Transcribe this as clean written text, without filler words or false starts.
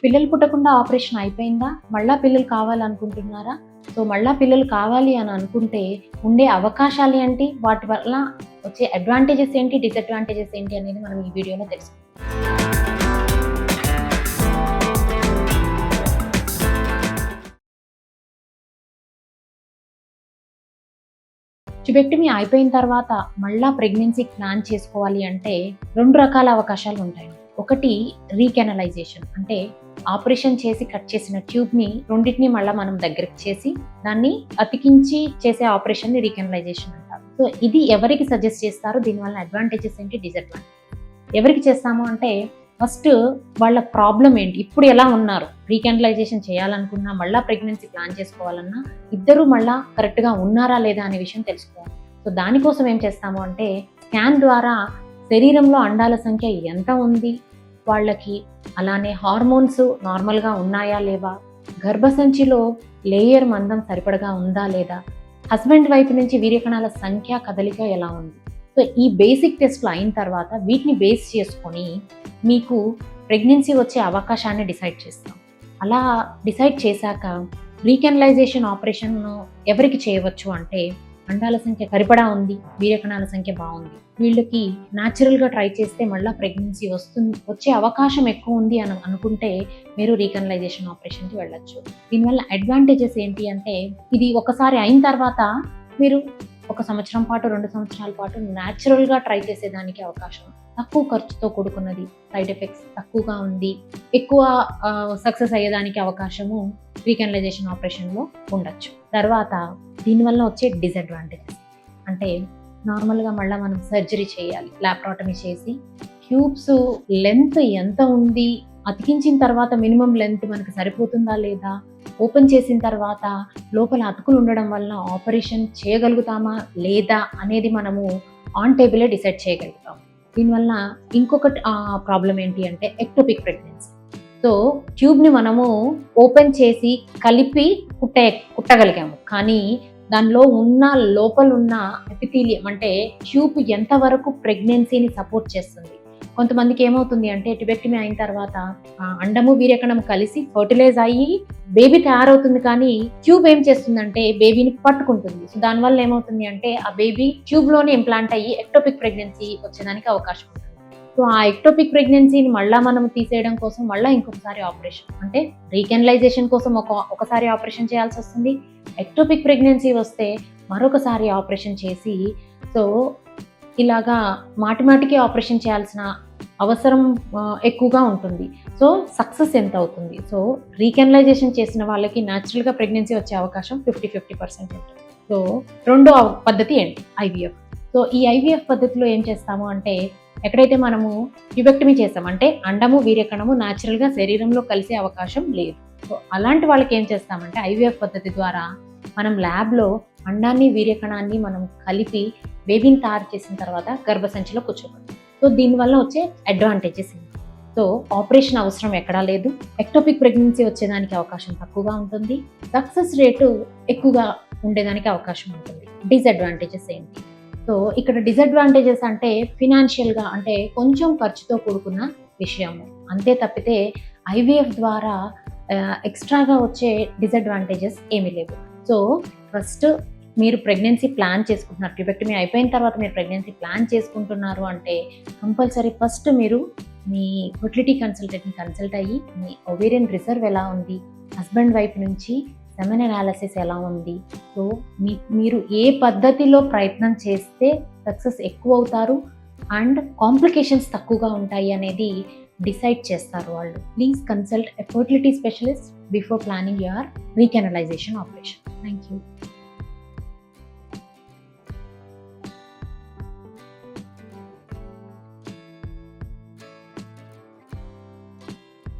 పిల్లలు పుట్టకుండా ఆపరేషన్ అయిపోయిందా? మళ్ళా పిల్లలు కావాలనుకుంటున్నారా? సో మళ్ళా పిల్లలు కావాలి అని అనుకుంటే ఉండే అవకాశాలు ఏంటి? వాటి వల్ల వచ్చే అడ్వాంటేజెస్ ఏంటి? డిసడ్వాంటేజెస్ ఏంటి అనేది మనం ఈ వీడియోలో తెలుసుకుందాం. ట్యుబెక్టమీ అయిపోయిన తర్వాత మళ్ళా ప్రెగ్నెన్సీ ప్లాన్ చేసుకోవాలి అంటే 2 రకాల అవకాశాలు ఉంటాయి. ఒకటి రీకెనలైజేషన్, అంటే ఆపరేషన్ చేసి కట్ చేసిన ట్యూబ్ని రెండింటిని మళ్ళీ మనం దగ్గరికి చేసి దాన్ని అతికించి చేసే ఆపరేషన్ని రీకెనలైజేషన్ అంటారు. సో ఇది ఎవరికి సజెస్ట్ చేస్తారు? దీనివల్ల అడ్వాంటేజెస్ ఏంటి, డిసడ్వాంటేజెస్ ఎవరికి చేస్తాము అంటే, ఫస్ట్ వాళ్ళ ప్రాబ్లం ఏంటి, ఇప్పుడు ఎలా ఉన్నారు, రీకెనలైజేషన్ చేయాలనుకున్నా మళ్ళీ ప్రెగ్నెన్సీ ప్లాన్ చేసుకోవాలన్నా ఇద్దరు మళ్ళీ కరెక్ట్గా ఉన్నారా లేదా అనే విషయం తెలుసుకోవాలి. సో దానికోసం ఏం చేస్తాము అంటే, స్కాన్ ద్వారా శరీరంలో అండాల సంఖ్య ఎంత ఉంది వాళ్ళకి, అలానే హార్మోన్స్ నార్మల్గా ఉన్నాయా లేవా, గర్భసంచిలో లేయర్ మందం సరిపడగా ఉందా లేదా, హస్బెండ్ వైపు నుంచి వీర్యకణాల సంఖ్య కదలిక ఎలా ఉంది. సో ఈ బేసిక్ టెస్ట్లు అయిన తర్వాత వీటిని బేస్ చేసుకొని మీకు ప్రెగ్నెన్సీ వచ్చే అవకాశాన్ని డిసైడ్ చేస్తాం. అలా డిసైడ్ చేశాక రీకెనలైజేషన్ ఆపరేషన్ ఎవరికి చేయవచ్చు అంటే, అండాల సంఖ్య సరిపడా ఉంది, వీర్యకణాల సంఖ్య బాగుంది, వీళ్ళకి న్యాచురల్గా ట్రై చేస్తే మళ్ళీ ప్రెగ్నెన్సీ వచ్చే అవకాశం ఎక్కువ ఉంది అని అనుకుంటే మీరు రీకెనలైజేషన్ ఆపరేషన్కి వెళ్ళచ్చు. దీనివల్ల అడ్వాంటేజెస్ ఏంటి అంటే, ఇది ఒకసారి అయిన తర్వాత మీరు 1 సంవత్సరం పాటు 2 సంవత్సరాల పాటు న్యాచురల్గా ట్రై చేసేదానికి అవకాశం, తక్కువ ఖర్చుతో కూడుకున్నది, సైడ్ ఎఫెక్ట్స్ తక్కువగా ఉంది, ఎక్కువ సక్సెస్ అయ్యేదానికి అవకాశము రీకెనలైజేషన్ ఆపరేషన్లో ఉండొచ్చు. తర్వాత దీనివల్ల వచ్చే డిసడ్వాంటేజెస్ అంటే, నార్మల్గా మళ్ళీ మనం సర్జరీ చేయాలి, ల్యాప్రాటమీ చేసి ట్యూబ్స్ లెంత్ ఎంత ఉంది, అతికించిన తర్వాత మినిమం లెంత్ మనకు సరిపోతుందా లేదా, ఓపెన్ చేసిన తర్వాత లోపల అతుకులు ఉండడం వల్ల ఆపరేషన్ చేయగలుగుతామా లేదా అనేది మనము ఆన్ టేబులే డిసైడ్ చేయగలుగుతాం. దీనివల్ల ఇంకొక ప్రాబ్లం ఏంటి అంటే, ఎక్టోపిక్ ప్రెగ్నెన్సీ. సో ట్యూబ్ని మనము ఓపెన్ చేసి కలిపి కుట్టగలిగాము, కానీ దానిలో ఉన్న లోపల ఉన్న ఎపిథీలియం అంటే ట్యూబ్ ఎంతవరకు ప్రెగ్నెన్సీని సపోర్ట్ చేస్తుంది. కొంతమందికి ఏమవుతుంది అంటే, ట్యుబెక్టమీ అయిన తర్వాత అండము వీర్యకణం కలిసి ఫర్టిలైజ్ అయ్యి బేబీ తయారవుతుంది, కానీ ట్యూబ్ ఏం చేస్తుందంటే బేబీని పట్టుకుంటుంది. సో దానివల్ల ఏమవుతుంది అంటే, ఆ బేబీ ట్యూబ్లోనే ఇంప్లాంట్ అయ్యి ఎక్టోపిక్ ప్రెగ్నెన్సీ వచ్చేదానికి అవకాశం ఉంటుంది. సో ఆ ఎక్టోపిక్ ప్రెగ్నెన్సీని మళ్ళీ మనం తీసేయడం కోసం మళ్ళీ ఇంకొకసారి ఆపరేషన్, అంటే రీకెనలైజేషన్ కోసం ఒకసారి ఆపరేషన్ చేయాల్సి వస్తుంది. ఎక్టోపిక్ ప్రెగ్నెన్సీ వస్తే మరొకసారి ఆపరేషన్ చేసి, సో ఇలాగా మాటిమాటికి ఆపరేషన్ చేయాల్సిన అవసరం ఎక్కువగా ఉంటుంది. సో సక్సెస్ ఎంత అవుతుంది? సో రీకెనలైజేషన్ చేసిన వాళ్ళకి న్యాచురల్గా ప్రెగ్నెన్సీ వచ్చే అవకాశం 50% ఉంటుంది. సో రెండో పద్ధతి ఏంటి? IVF. సో ఈ IVF పద్ధతిలో ఏం చేస్తాము అంటే, ఎక్కడైతే మనము ట్యుబెక్టమీ చేస్తాం అంటే అండము వీర్యకణము న్యాచురల్గా శరీరంలో కలిసే అవకాశం లేదు. సో అలాంటి వాళ్ళకి ఏం చేస్తామంటే, IVF పద్ధతి ద్వారా మనం ల్యాబ్లో అండాన్ని వీర్యకణాన్ని మనం కలిపి బేబీని తయారు చేసిన తర్వాత గర్భసంచిలో కూర్చోబెడతాం. సో దీనివల్ల వచ్చే అడ్వాంటేజెస్ ఏంటి? సో ఆపరేషన్ అవసరం ఎక్కడా లేదు, ఎక్టోపిక్ ప్రెగ్నెన్సీ వచ్చేదానికి అవకాశం తక్కువగా ఉంటుంది, సక్సెస్ రేటు ఎక్కువగా ఉండేదానికి అవకాశం ఉంటుంది. డిసడ్వాంటేజెస్ ఏంటి? సో ఇక్కడ డిసడ్వాంటేజెస్ అంటే ఫినాన్షియల్గా, అంటే కొంచెం ఖర్చుతో కూడుకున్న విషయము, అంతే తప్పితే IVF ద్వారా ఎక్స్ట్రాగా వచ్చే డిసడ్వాంటేజెస్ ఏమీ లేవు. సో ఫస్ట్ మీరు ప్రెగ్నెన్సీ ప్లాన్ చేసుకుంటున్నారు, ట్యుబెక్టమీ అయిపోయిన తర్వాత మీరు ప్రెగ్నెన్సీ ప్లాన్ చేసుకుంటున్నారు అంటే కంపల్సరీ ఫస్ట్ మీరు మీ ఫెర్టిలిటీ కన్సల్టెంట్ని కన్సల్ట్ అయ్యి మీ ఓవేరియన్ రిజర్వ్ ఎలా ఉంది, హస్బెండ్ వైపు నుంచి సెమెన్ అనాలిసిస్ ఎలా ఉంది, సో మీరు ఏ పద్ధతిలో ప్రయత్నం చేస్తే సక్సెస్ ఎక్కువ అవుతారు అండ్ కాంప్లికేషన్స్ తక్కువగా ఉంటాయి అనేది డిసైడ్ చేస్తారు వాళ్ళు. Please consult a fertility specialist before planning your recanalisation operation. Thank you.